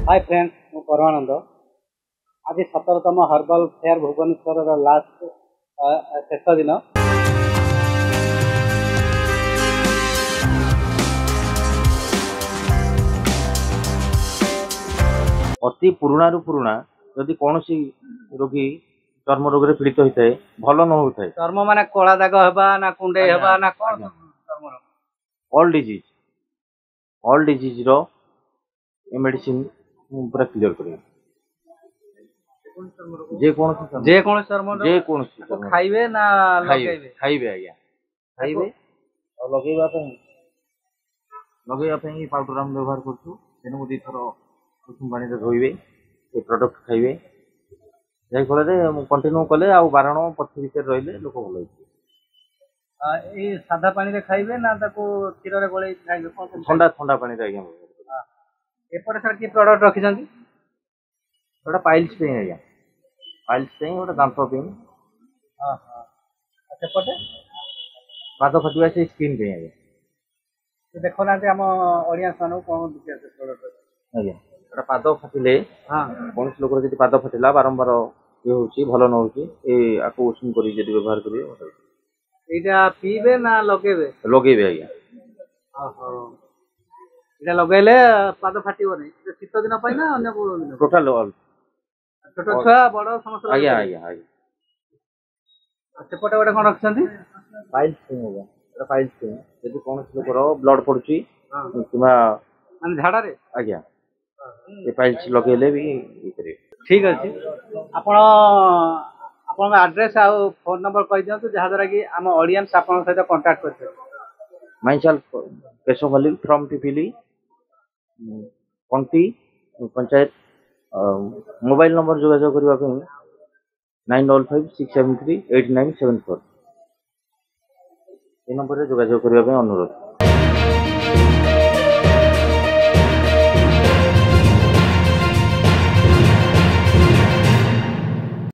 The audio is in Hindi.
हाय फ्रेंड्स मु परमानंद आज 17तम हर्बल फेयर भुवनेश्वर लास्ट शेष दिन अति पुराणा रु पुराणा जदि कौन रोगी चर्म रोग पीड़ित होता है भल न होता है चर्म माने कला दाग हेबा ना कुंडे हेबा ना कौन चर्म ऑल डिजीज रो मेडिसिन पूरा क्लियर करेंगे जे कौन खाइबे ना लगाइबे खाइबे आज्ञा खाइबे और लगेगा पाउडर हम व्यवहार करछु दिन को 2 थर कुसुम पानी रे धोइबे ए प्रोडक्ट खाइबे जाय फल कंटिन्यू कले आ बारण पथी भीतर रहिले लोक भल होइछे ए सादा पानी रे खाइबे ना ताको क्षीर रे गोळे खाइबे कोन ठंडा पानी रे आज्ञा एपटे सर की प्रोडक्ट रखी छथि ओटा पाइल्स पे आज्ञा पाइल्स पे ओटा दांत पे हां हां सेपटे पाद फटिवा से स्किन पे आज्ञा देखो ना हम ऑडियंस मानू कोन दिखे से प्रोडक्ट आज्ञा ओटा पाद फटिले हां कोन लोक जदि पाद फटिला बारंबार ये होची भलो न होची ए आको उष्ण करी जदि व्यवहार करियो एटा पीबे ना लगेबे आज्ञा हां हां इटा लगेले पाद फाटिबो नै शीत दिन पई ना अन्य को दिन टोटल ऑल छोट छुआ बड़ समस्त आज्ञा आज्ञा आज्ञा सेपटे गोटे कोन रखछथि फाइल्स पे होगा एटा फाइल्स पे जदि कोन लोकर ब्लड पड़ुची किबा माने झाड़ा रे आज्ञा ए फाइल्स लगेले भी ई करे ठीक अछि आपण आपण एड्रेस आ फोन नंबर कहि दियंतु जहा द्वारा कि हम ऑडियंस आपण सहित कांटेक्ट करते myself Keshav from Pipili पंक्ति पंचायत मोबाइल नंबर जोगाजोग करने 9556738974 ये नंबर जोगाजोग करने अनुरोध।